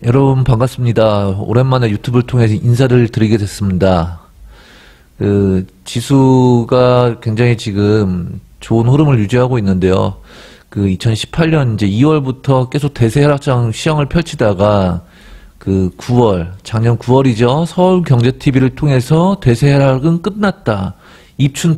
여러분 반갑습니다. 오랜만에 유튜브를 통해서 인사를 드리게 됐습니다. 지수가 굉장히 지금 좋은 흐름을 유지하고 있는데요. 2018년 이제 2월부터 계속 대세 하락장 시황을 펼치다가 작년 9월이죠. 서울경제TV를 통해서 대세 하락은 끝났다. 입춘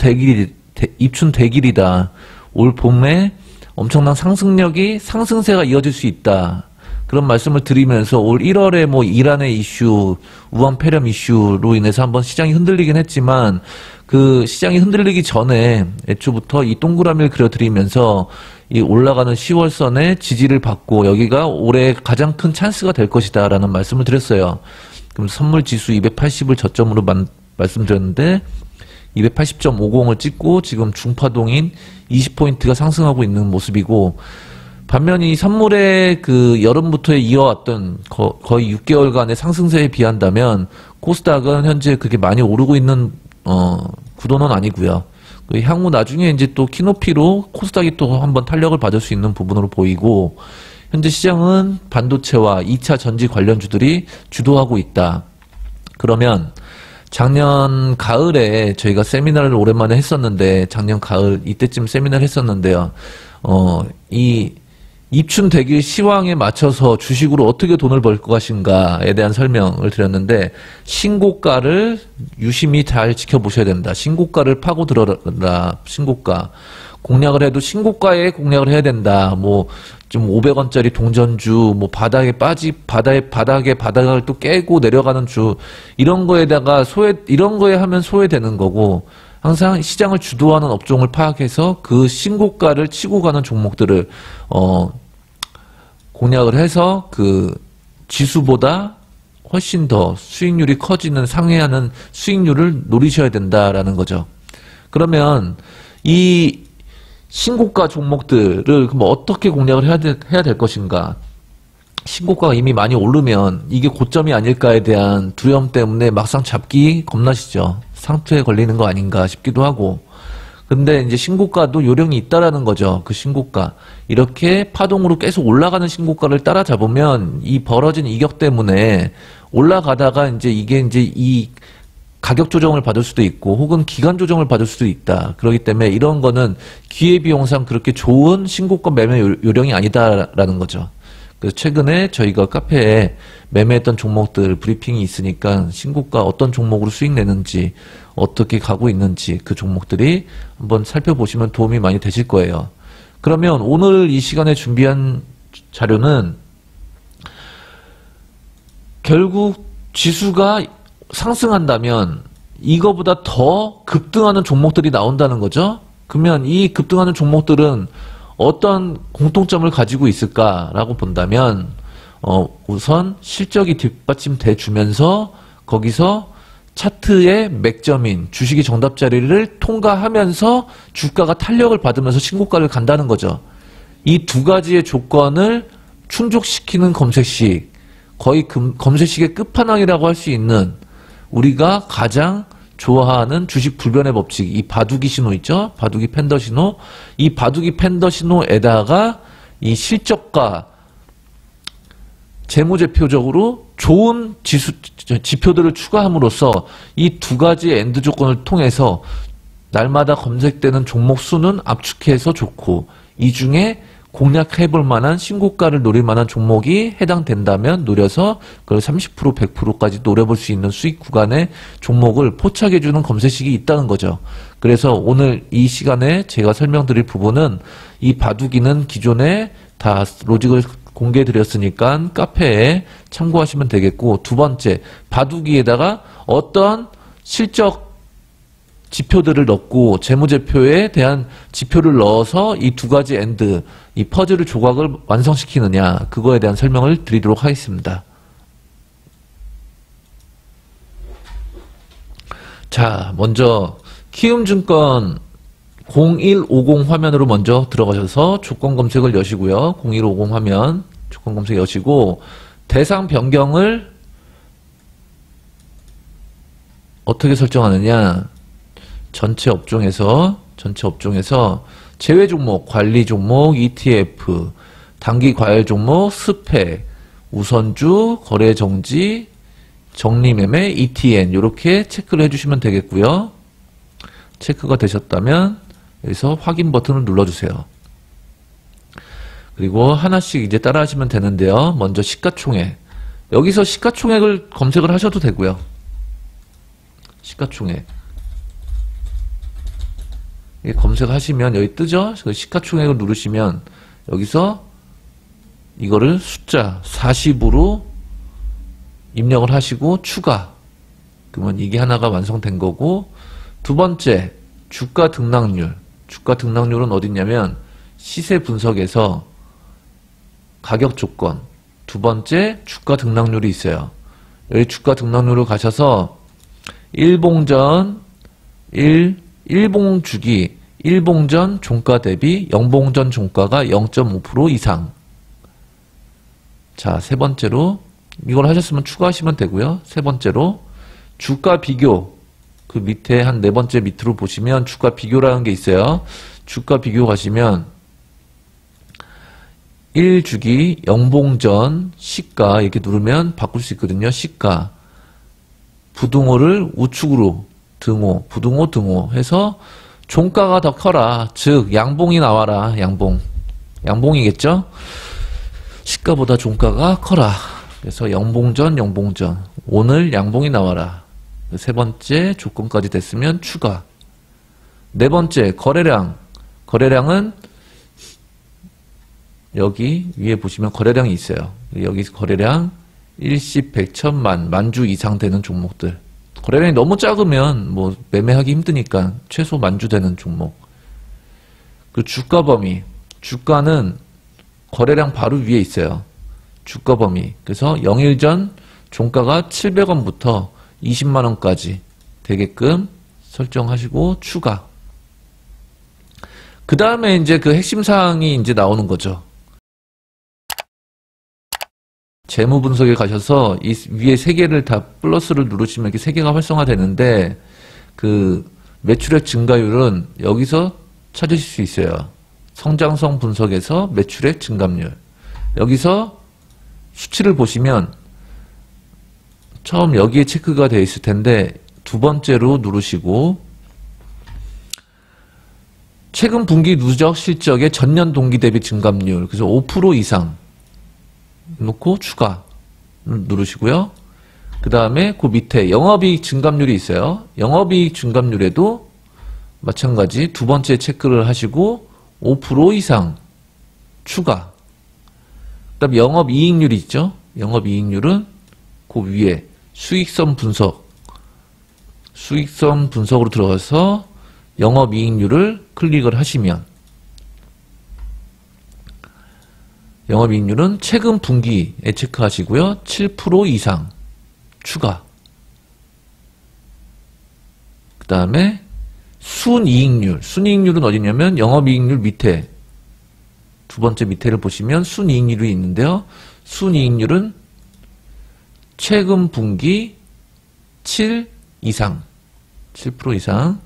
대길이다. 올 봄에 엄청난 상승세가 이어질 수 있다. 그런 말씀을 드리면서 올 1월에 이란의 이슈, 우한 폐렴 이슈로 인해서 한번 시장이 흔들리긴 했지만 그 시장이 흔들리기 전에 애초부터 이 동그라미를 그려드리면서 이 올라가는 10월선의 지지를 받고 여기가 올해 가장 큰 찬스가 될 것이다 라는 말씀을 드렸어요. 그럼 선물 지수 280을 저점으로 말씀드렸는데 280.50을 찍고 지금 중파동인 20포인트가 상승하고 있는 모습이고, 반면 이 선물의 여름부터 이어왔던 거의 6개월간의 상승세에 비한다면 코스닥은 현재 그렇게 많이 오르고 있는 구도는 아니고요. 향후 나중에 이제 또 키높이로 코스닥이 또 한번 탄력을 받을 수 있는 부분으로 보이고, 현재 시장은 반도체와 2차 전지 관련주들이 주도하고 있다. 그러면 작년 가을에 저희가 세미나를 오랜만에 했었는데, 작년 가을 이때쯤 세미나를 했었는데요. 이 입춘 대길 시황에 맞춰서 주식으로 어떻게 돈을 벌 것인가에 대한 설명을 드렸는데, 신고가를 유심히 잘 지켜보셔야 된다. 신고가를 파고 들어라. 신고가. 공략을 해도 신고가에 공략을 해야 된다. 좀 500원짜리 동전주, 바닥을 또 깨고 내려가는 주, 이런 거에 하면 소외되는 거고, 항상 시장을 주도하는 업종을 파악해서 그 신고가를 치고 가는 종목들을, 공략을 해서 지수보다 훨씬 더 수익률이 커지는 상회하는 수익률을 노리셔야 된다라는 거죠. 그러면 이 신고가 종목들을 그럼 어떻게 공략을 해야 될 것인가? 신고가가 이미 많이 오르면 이게 고점이 아닐까에 대한 두려움 때문에 막상 잡기 겁나시죠. 상투에 걸리는 거 아닌가 싶기도 하고. 근데 이제 신고가도 요령이 있다라는 거죠. 그 신고가. 이렇게 파동으로 계속 올라가는 신고가를 따라잡으면 이 벌어진 이격 때문에 올라가다가 이게 이 가격 조정을 받을 수도 있고 혹은 기간 조정을 받을 수도 있다. 그렇기 때문에 이런 거는 기회비용상 그렇게 좋은 신고가 매매 요령이 아니다라는 거죠. 그래서 최근에 저희가 카페에 매매했던 종목들 브리핑이 있으니까 신고가 어떤 종목으로 수익 내는지 어떻게 가고 있는지 그 종목들이 한번 살펴보시면 도움이 많이 되실 거예요. 그러면 오늘 이 시간에 준비한 자료는 결국 지수가 상승한다면 이거보다 더 급등하는 종목들이 나온다는 거죠. 그러면 이 급등하는 종목들은 어떤 공통점을 가지고 있을까라고 본다면 우선 실적이 뒷받침돼 주면서 거기서 차트의 맥점인 주식의 정답 자리를 통과하면서 주가가 탄력을 받으면서 신고가를 간다는 거죠. 이 두 가지의 조건을 충족시키는 검색식, 거의 검색식의 끝판왕이라고 할 수 있는 우리가 가장 좋아하는 주식 불변의 법칙, 이 바둑이 신호 있죠? 바둑이 팬더 신호. 이 바둑이 팬더 신호에다가 이 실적과 재무제표적으로 좋은 지표들을 추가함으로써 이 두 가지의 엔드 조건을 통해서 날마다 검색되는 종목 수는 압축해서 좋고, 이 중에 공략해볼 만한 신고가를 노릴 만한 종목이 해당된다면 노려서 그걸 30% 100%까지 노려볼 수 있는 수익 구간의 종목을 포착해주는 검색식이 있다는 거죠. 그래서 오늘 이 시간에 제가 설명드릴 부분은 이 바둑이는 기존에 다 로직을 공개해드렸으니까 카페에 참고하시면 되겠고, 두 번째 바둑이에다가 어떤 실적 지표들을 넣고 재무제표에 대한 지표를 넣어서 이 두 가지 엔드, 이 퍼즐 조각을 완성시키느냐, 그거에 대한 설명을 드리도록 하겠습니다. 자, 먼저 키움증권 0150 화면으로 먼저 들어가셔서 조건 검색을 여시고요. 0150 화면 조건 검색 여시고, 대상 변경을 어떻게 설정하느냐, 전체 업종에서 제외 종목, 관리 종목, ETF, 단기 과열 종목, 스펙, 우선주, 거래정지, 정리매매, ETN 이렇게 체크를 해주시면 되겠고요. 체크가 되셨다면 여기서 확인 버튼을 눌러주세요. 그리고 하나씩 이제 따라 하시면 되는데요. 먼저 시가총액. 여기서 시가총액을 검색을 하셔도 되고요. 시가총액. 검색하시면 여기 뜨죠? 시가총액을 누르시면 여기서 이거를 숫자 40으로 입력을 하시고 추가. 그러면 이게 하나가 완성된 거고, 두 번째 주가 등락률. 주가 등락률은 어디 있냐면 시세 분석에서 가격 조건, 두 번째 주가 등락률이 있어요. 여기 주가 등락률을 가셔서 일봉전 1봉주기 1봉전 종가 대비 0봉전 종가가 0.5% 이상. 자, 세 번째로 이걸 하셨으면 추가하시면 되고요. 세 번째로 주가 비교. 그 밑에 한 네 번째 밑으로 보시면 주가 비교라는 게 있어요. 주가 비교 가시면 1주기 0봉전 시가 이렇게 누르면 바꿀 수 있거든요. 시가. 부등호를 우측으로 등호, 부등호, 등호 해서 종가가 더 커라. 즉 양봉이 나와라. 양봉. 양봉이겠죠? 시가보다 종가가 커라. 그래서 0봉전, 0봉전. 오늘 양봉이 나와라. 세 번째 조건까지 됐으면 추가. 네 번째 거래량. 거래량은 여기 위에 보시면 거래량이 있어요. 여기 거래량 일십, 백, 천만, 만주 이상 되는 종목들. 거래량이 너무 작으면 뭐 매매하기 힘드니까 최소 만주 되는 종목. 그 주가 범위. 주가는 거래량 바로 위에 있어요. 주가 범위. 그래서 0일 전 종가가 700원부터 20만원까지 되게끔 설정하시고 추가. 그 다음에 이제 그 핵심 사항이 이제 나오는 거죠. 재무 분석에 가셔서 이 위에 세 개를 다 플러스를 누르시면 이렇게 세 개가 활성화되는데 그 매출액 증가율은 여기서 찾으실 수 있어요. 성장성 분석에서 매출액 증감률. 여기서 수치를 보시면 처음 여기에 체크가 되어 있을 텐데 두 번째로 누르시고 최근 분기 누적 실적의 전년 동기 대비 증감률. 그래서 5% 이상 놓고 추가 누르시고요. 그 다음에 그 밑에 영업이익 증감률이 있어요. 영업이익 증감률에도 마찬가지 두 번째 체크를 하시고 5% 이상 추가. 그 다음 영업이익률이 있죠. 영업이익률은 그 위에 수익성 분석. 수익성 분석으로 들어가서 영업이익률을 클릭을 하시면 영업이익률은 최근 분기에 체크하시고요. 7% 이상 추가. 그 다음에 순이익률. 순이익률은 어디냐면 영업이익률 밑에 두 번째 밑에를 보시면 순이익률이 있는데요. 순이익률은 최근 분기 7 이상 7% 이상.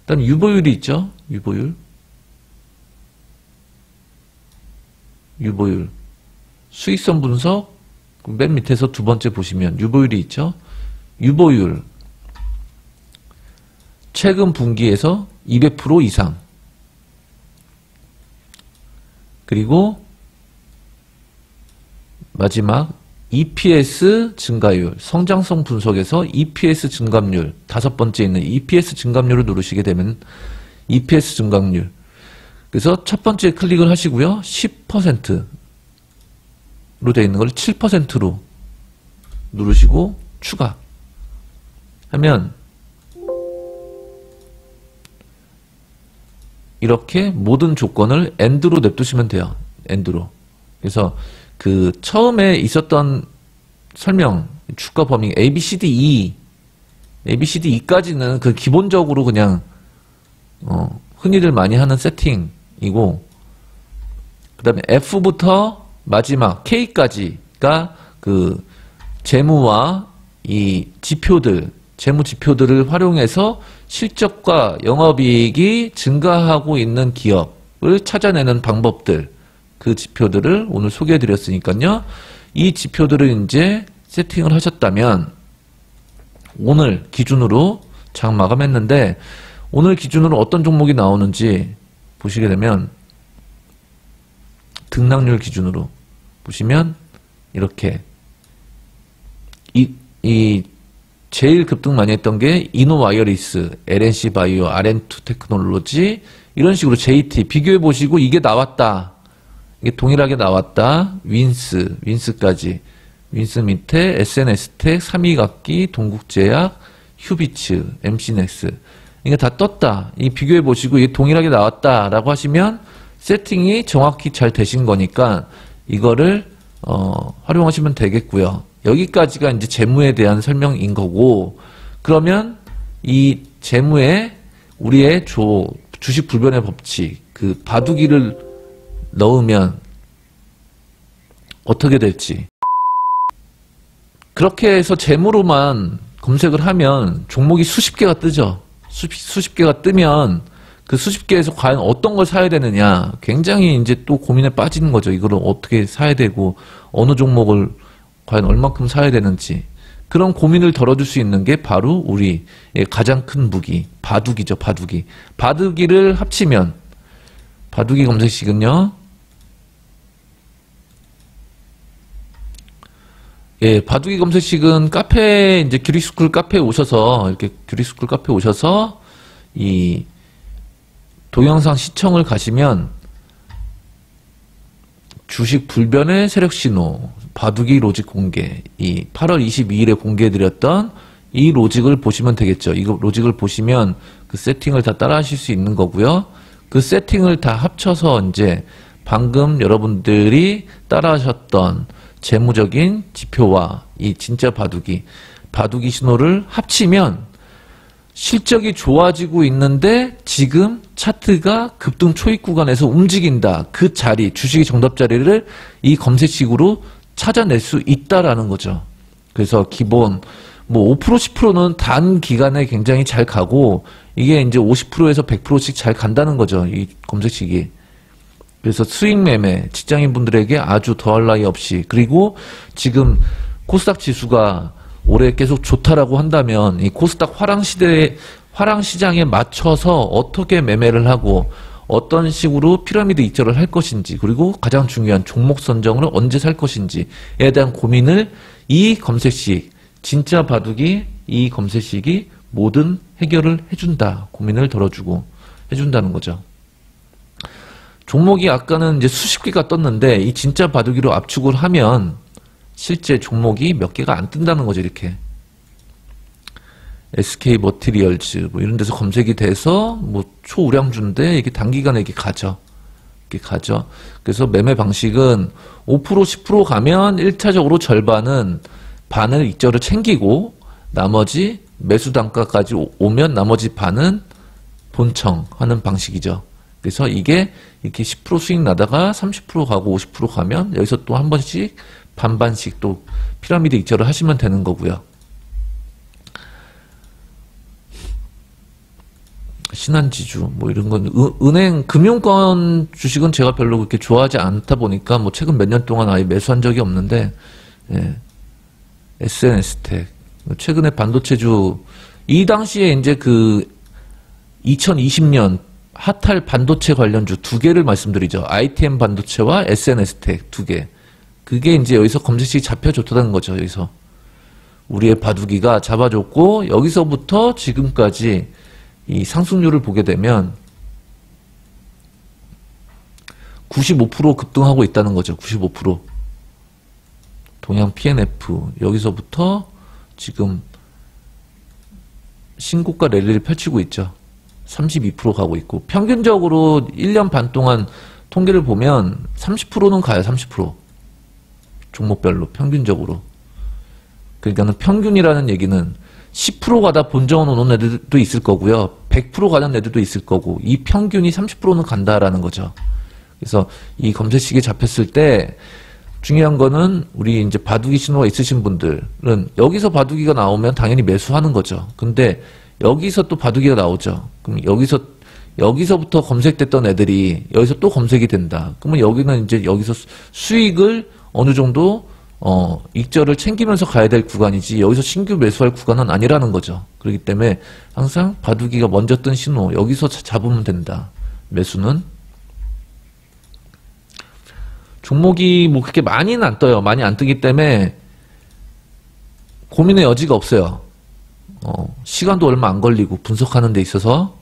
그 다음에 유보율이 있죠. 유보율. 유보율. 수익성 분석 맨 밑에서 두 번째 보시면 유보율이 있죠. 유보율. 최근 분기에서 200% 이상. 그리고 마지막 EPS 증가율. 성장성 분석에서 EPS 증감률. 다섯 번째 있는 EPS 증감률을 누르시게 되면 EPS 증감률. 그래서 첫 번째 클릭을 하시고요. 10%로 되어 있는 걸 7%로 누르시고 추가 하면 이렇게 모든 조건을 AND로 냅두시면 돼요. AND로. 그래서 그 처음에 있었던 설명 주가 범위 ABCDE ABCDE까지는 그 기본적으로 그냥 흔히들 많이 하는 세팅이고 그 다음에 F부터 마지막 K까지가 그 재무와 이 지표들 재무 지표들을 활용해서 실적과 영업이익이 증가하고 있는 기업을 찾아내는 방법들 그 지표들을 오늘 소개해 드렸으니까요. 이 지표들을 이제 세팅을 하셨다면 오늘 기준으로 장 마감했는데 오늘 기준으로 어떤 종목이 나오는지 보시게 되면 등락률 기준으로 보시면 이렇게 이 제일 급등 많이 했던 게 이노와이어리스, LNC 바이오, RM2 테크놀로지 이런 식으로 JT 비교해 보시고 이게 나왔다. 이게 동일하게 나왔다. 윈스까지. 윈스 밑에 SNS텍, 3위각기, 동국제약, 휴비츠, MC넥스 이게 다 떴다. 이 비교해 보시고 이게 동일하게 나왔다라고 하시면 세팅이 정확히 잘 되신 거니까 이거를 활용하시면 되겠고요. 여기까지가 이제 재무에 대한 설명인 거고 그러면 이 재무에 우리의 주식 불변의 법칙 그 바둑이를 넣으면 어떻게 될지 그렇게 해서 재무로만 검색을 하면 종목이 수십 개가 뜨죠. 수십 개가 뜨면 그 수십 개에서 과연 어떤 걸 사야 되느냐 굉장히 이제 또 고민에 빠지는 거죠. 이거를 어떻게 사야 되고 어느 종목을 과연 얼마큼 사야 되는지 그런 고민을 덜어줄 수 있는 게 바로 우리의 가장 큰 무기 바둑이죠. 바둑이를 합치면 바둑이 검색식은요. 예, 바둑이 검색식은 카페 이제 규리스쿨 카페에 오셔서 이렇게 규리스쿨 카페에 오셔서 이 동영상 시청을 가시면 주식 불변의 세력 신호 바둑이 로직 공개 이 8월 22일에 공개해드렸던 이 로직을 보시면 되겠죠. 이거 로직을 보시면 그 세팅을 다 따라 하실 수 있는 거고요. 그 세팅을 다 합쳐서 이제 방금 여러분들이 따라 하셨던 재무적인 지표와 이 진짜 바둑이 신호를 합치면 실적이 좋아지고 있는데 지금 차트가 급등 초입 구간에서 움직인다. 그 자리, 주식의 정답 자리를 이 검색식으로 찾아낼 수 있다라는 거죠. 그래서 기본 뭐 5% 10%는 단 기간에 굉장히 잘 가고 이게 이제 50%에서 100%씩 잘 간다는 거죠. 이 검색식이. 그래서 수익 매매 직장인분들에게 아주 더할 나위 없이 그리고 지금 코스닥 지수가 올해 계속 좋다라고 한다면 이 코스닥 화랑 시장에 맞춰서 어떻게 매매를 하고 어떤 식으로 피라미드 입절을 할 것인지 그리고 가장 중요한 종목 선정을 언제 살 것인지에 대한 고민을 이 검색식 진짜 바둑이 이 검색식이 모든 해결을 해준다. 고민을 덜어주고 해준다는 거죠. 종목이 아까는 이제 수십 개가 떴는데 이 진짜 바둑이로 압축을 하면 실제 종목이 몇 개가 안 뜬다는 거죠. 이렇게 SK 머티리얼즈 뭐 이런 데서 검색이 돼서 뭐 초우량주인데 이게 단기간에 이렇게 가죠. 그래서 매매 방식은 5% 10% 가면 1차적으로 절반은 반을 익절을 챙기고 나머지 매수 단가까지 오면 나머지 반은 본청하는 방식이죠. 그래서 이게 이렇게 10% 수익 나다가 30% 가고 50% 가면 여기서 또 한 번씩 반반씩 또 피라미드 익절을 하시면 되는 거고요. 신한지주 뭐 이런 건 은행 금융권 주식은 제가 별로 그렇게 좋아하지 않다 보니까 뭐 최근 몇 년 동안 아예 매수한 적이 없는데 예. SNS텍 최근에 반도체주 이 당시에 이제 그 2020년 핫할 반도체 관련주 두 개를 말씀드리죠. ITM 반도체와 SNS텍 두 개. 그게 이제 여기서 검색식이 잡혀줬다는 거죠. 여기서 우리의 바둑이가 잡아줬고 여기서부터 지금까지 이 상승률을 보게 되면 95% 급등하고 있다는 거죠. 95%. 동양 PNF 여기서부터 지금 신고가 랠리를 펼치고 있죠. 32% 가고 있고 평균적으로 1년 반 동안 통계를 보면 30%는 가요. 30% 종목별로 평균적으로. 그러니까는 평균이라는 얘기는 10% 가다 본전 오는 애들도 있을 거고요. 100% 가는 애들도 있을 거고 이 평균이 30%는 간다라는 거죠. 그래서 이 검색식에 잡혔을 때 중요한 거는 우리 이제 바둑이 신호가 있으신 분들은 여기서 바둑이가 나오면 당연히 매수하는 거죠. 근데 여기서 또 바둑이가 나오죠. 그럼 여기서부터 검색됐던 애들이 여기서 또 검색이 된다. 그러면 여기는 이제 여기서 수익을 어느 정도 익절을 챙기면서 가야 될 구간이지 여기서 신규 매수할 구간은 아니라는 거죠. 그렇기 때문에 항상 바둑이가 먼저 뜬 신호 여기서 잡으면 된다. 매수는 종목이 뭐 그렇게 많이는 안 떠요. 많이 안 뜨기 때문에 고민의 여지가 없어요. 시간도 얼마 안 걸리고 분석하는 데 있어서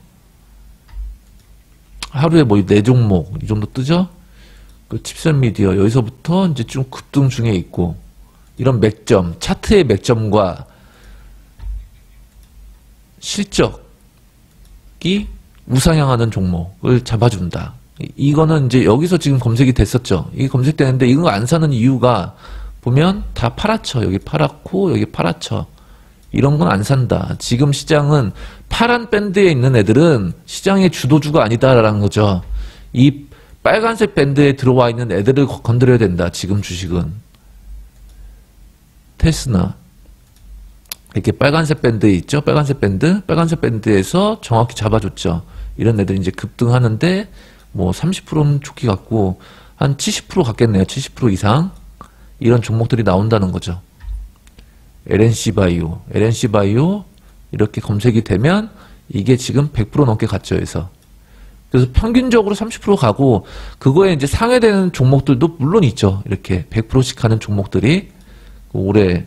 하루에 뭐 4종목 이 정도 뜨죠? 그 칩셋 미디어 여기서부터 이제 좀 급등 중에 있고 이런 맥점, 차트의 맥점과 실적이 우상향하는 종목을 잡아준다. 이거는 이제 여기서 지금 검색이 됐었죠. 이게 검색되는데 이거 안 사는 이유가 보면 다 팔아쳐. 여기 팔았고 여기 팔아쳐. 이런 건 안 산다. 지금 시장은 파란 밴드에 있는 애들은 시장의 주도주가 아니다라는 거죠. 이 빨간색 밴드에 들어와 있는 애들을 건드려야 된다. 지금 주식은. 테스나. 이렇게 빨간색 밴드 있죠? 빨간색 밴드? 빨간색 밴드에서 정확히 잡아줬죠. 이런 애들이 이제 급등하는데 뭐 30%는 좋게 갖고 한 70% 갔겠네요. 70% 이상. 이런 종목들이 나온다는 거죠. LNC 바이오. LNC 바이오 이렇게 검색이 되면 이게 지금 100% 넘게 갔죠. 그래서 평균적으로 30% 가고 그거에 이제 상회되는 종목들도 물론 있죠. 이렇게 100%씩 가는 종목들이 올해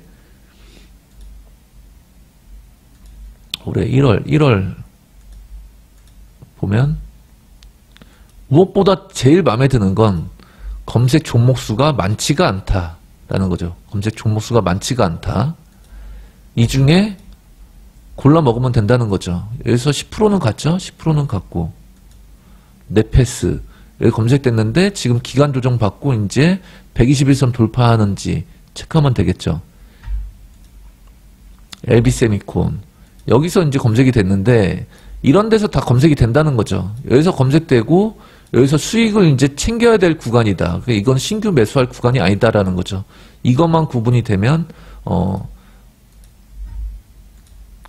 1월 보면 무엇보다 제일 마음에 드는 건 검색 종목 수가 많지가 않다라는 거죠. 검색 종목 수가 많지가 않다. 이 중에 골라 먹으면 된다는 거죠. 여기서 10%는 갔죠. 10%는 갔고 네페스 여기 검색됐는데 지금 기간 조정 받고 이제 121선 돌파하는지 체크하면 되겠죠. LB세미콘 여기서 이제 검색이 됐는데 이런 데서 다 검색이 된다는 거죠. 여기서 검색되고 여기서 수익을 이제 챙겨야 될 구간이다. 그러니까 이건 신규 매수할 구간이 아니다라는 거죠. 이것만 구분이 되면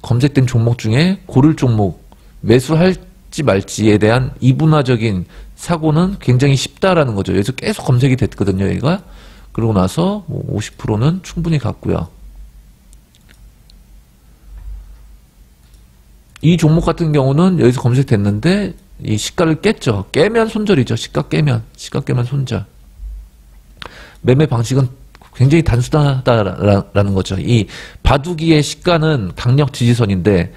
검색된 종목 중에 고를 종목 매수할지 말지에 대한 이분화적인 사고는 굉장히 쉽다라는 거죠. 여기서 계속 검색이 됐거든요. 얘가. 그러고 나서 뭐 50%는 충분히 갔고요. 이 종목 같은 경우는 여기서 검색됐는데 이 시가를 깼죠. 깨면 손절이죠. 시가 깨면 손절. 매매 방식은 굉장히 단순하다라는 거죠. 이 바둑이의 시가는 강력 지지선인데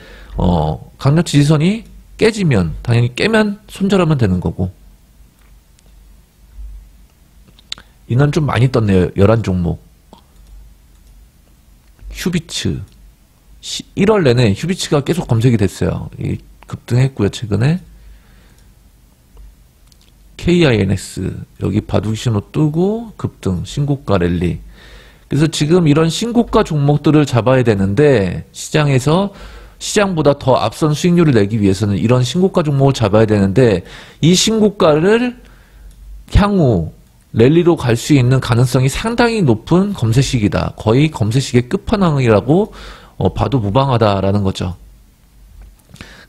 강력 지지선이 깨지면 당연히 깨면 손절하면 되는 거고. 이날 좀 많이 떴네요. 11종목. 휴비츠 1월 내내 휴비츠가 계속 검색이 됐어요. 급등했고요. 최근에 KINS 여기 바둑 신호 뜨고 급등 신고가 랠리. 그래서 지금 이런 신고가 종목들을 잡아야 되는데 시장에서 시장보다 더 앞선 수익률을 내기 위해서는 이런 신고가 종목을 잡아야 되는데 이 신고가를 향후 랠리로 갈 수 있는 가능성이 상당히 높은 검색식이다. 거의 검색식의 끝판왕이라고 봐도 무방하다라는 거죠.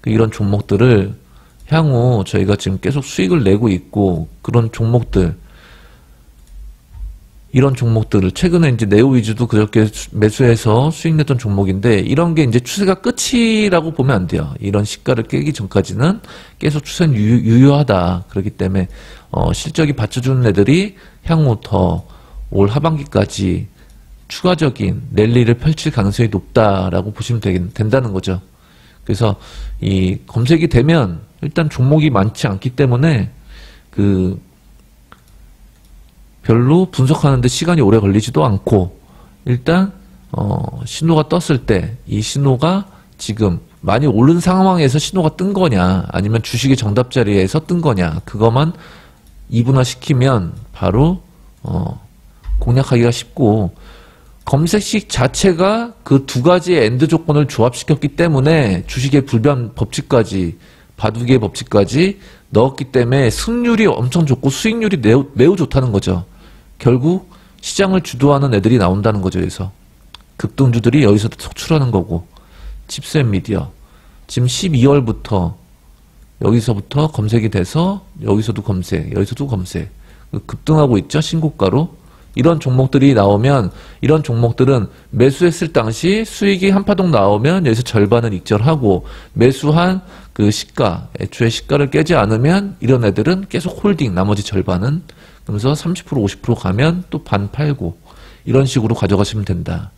이런 종목들을 향후 저희가 지금 계속 수익을 내고 있고 그런 종목들 이런 종목들을 최근에 이제 네오 위주도 그렇게 매수해서 수익 냈던 종목인데 이런 게 이제 추세가 끝이라고 보면 안 돼요. 이런 시가를 깨기 전까지는 계속 추세는 유효하다. 그렇기 때문에 실적이 받쳐주는 애들이 향후 더 올 하반기까지 추가적인 랠리를 펼칠 가능성이 높다라고 보시면 된다는 거죠. 그래서 이 검색이 되면 일단 종목이 많지 않기 때문에 별로 분석하는데 시간이 오래 걸리지도 않고 일단 신호가 떴을 때 이 신호가 지금 많이 오른 상황에서 신호가 뜬 거냐 아니면 주식의 정답 자리에서 뜬 거냐 그것만 이분화시키면 바로 공략하기가 쉽고 검색식 자체가 그 두 가지의 엔드 조건을 조합시켰기 때문에 주식의 불변 법칙까지 바둑의 법칙까지 넣었기 때문에 승률이 엄청 좋고 수익률이 매우 좋다는 거죠. 결국 시장을 주도하는 애들이 나온다는 거죠. 그래서 급등주들이 여기서 속출하는 거고 칩셋 미디어 지금 12월부터 여기서부터 검색이 돼서 여기서도 검색 여기서도 검색 급등하고 있죠. 신고가로 이런 종목들이 나오면 이런 종목들은 매수했을 당시 수익이 한파동 나오면 여기서 절반을 익절하고 매수한 그 시가, 애초에 시가를 깨지 않으면 이런 애들은 계속 홀딩, 나머지 절반은. 그러면서 30% 50% 가면 또 반 팔고 이런 식으로 가져가시면 된다.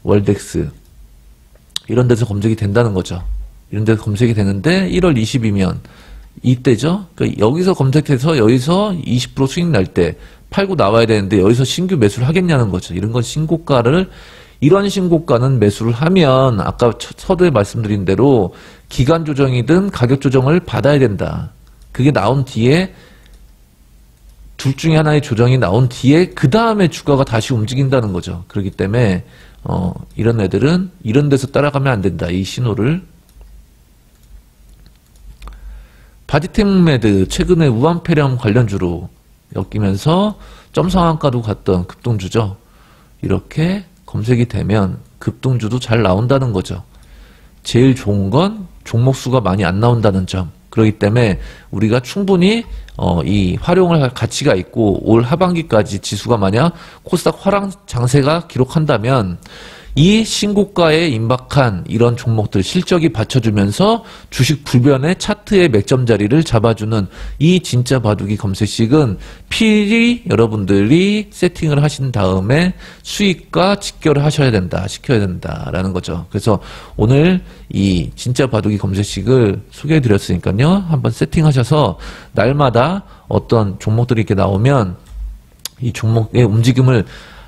월덱스 이런 데서 검색이 된다는 거죠. 이런 데서 검색이 되는데 1월 20이면 이때죠. 그러니까 여기서 검색해서 여기서 20% 수익 날 때 팔고 나와야 되는데 여기서 신규 매수를 하겠냐는 거죠. 이런 건 신고가를 이런 신고가는 매수를 하면 아까 서두에 말씀드린 대로 기간 조정이든 가격 조정을 받아야 된다. 그게 나온 뒤에 둘 중에 하나의 조정이 나온 뒤에 그 다음에 주가가 다시 움직인다는 거죠. 그렇기 때문에 이런 애들은 이런 데서 따라가면 안 된다. 이 신호를. 바디텍매드 최근에 우한폐렴 관련주로 엮이면서 점상한가도 갔던 급등주죠. 이렇게 검색이 되면 급등주도 잘 나온다는 거죠. 제일 좋은 건 종목 수가 많이 안 나온다는 점. 그렇기 때문에 우리가 충분히 이 활용을 할 가치가 있고 올 하반기까지 지수가 만약 코스닥 화랑 장세가 기록한다면 이 신고가에 임박한 이런 종목들 실적이 받쳐주면서 주식 불변의 차트의 맥점 자리를 잡아주는 이 진짜 바둑이 검색식은 필히 여러분들이 세팅을 하신 다음에 수익과 직결을 하셔야 된다, 시켜야 된다라는 거죠. 그래서 오늘 이 진짜 바둑이 검색식을 소개해 드렸으니까요. 한번 세팅하셔서 날마다 어떤 종목들이 이렇게 나오면 이 종목의 움직임을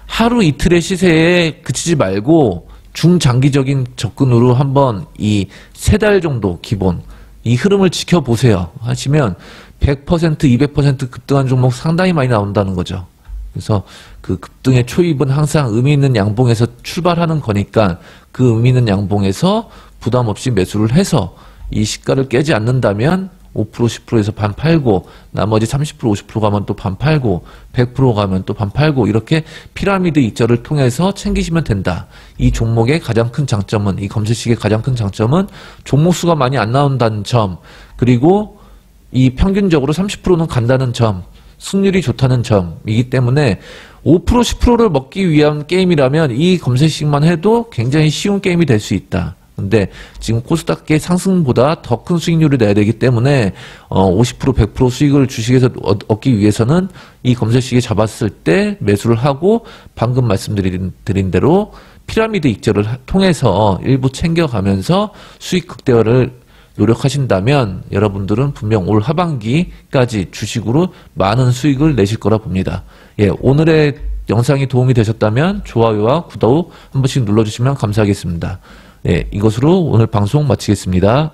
하루 이틀의 시세에 그치지 말고 중장기적인 접근으로 한번 이 3달 정도 기본 이 흐름을 지켜보세요 하시면 100%, 200% 급등한 종목 상당히 많이 나온다는 거죠. 그래서 그 급등의 초입은 항상 의미 있는 양봉에서 출발하는 거니까 그 의미 있는 양봉에서 부담 없이 매수를 해서 이 시가를 깨지 않는다면 5% 10%에서 반 팔고 나머지 30% 50% 가면 또 반 팔고 100% 가면 또 반 팔고 이렇게 피라미드 익절을 통해서 챙기시면 된다. 이 종목의 가장 큰 장점은 이 검색식의 가장 큰 장점은 종목 수가 많이 안 나온다는 점 그리고 이 평균적으로 30%는 간다는 점 승률이 좋다는 점이기 때문에 5% 10%를 먹기 위한 게임이라면 이 검색식만 해도 굉장히 쉬운 게임이 될 수 있다. 근데 지금 코스닥의 상승보다 더 큰 수익률을 내야 되기 때문에 50% 100% 수익을 주식에서 얻기 위해서는 이 검색식에 잡았을 때 매수를 하고 방금 말씀드린 대로 피라미드 익절을 통해서 일부 챙겨가면서 수익 극대화를 노력하신다면 여러분들은 분명 올 하반기까지 주식으로 많은 수익을 내실 거라 봅니다. 예, 오늘의 영상이 도움이 되셨다면 좋아요와 구독 한 번씩 눌러주시면 감사하겠습니다. 네, 이것으로 오늘 방송 마치겠습니다.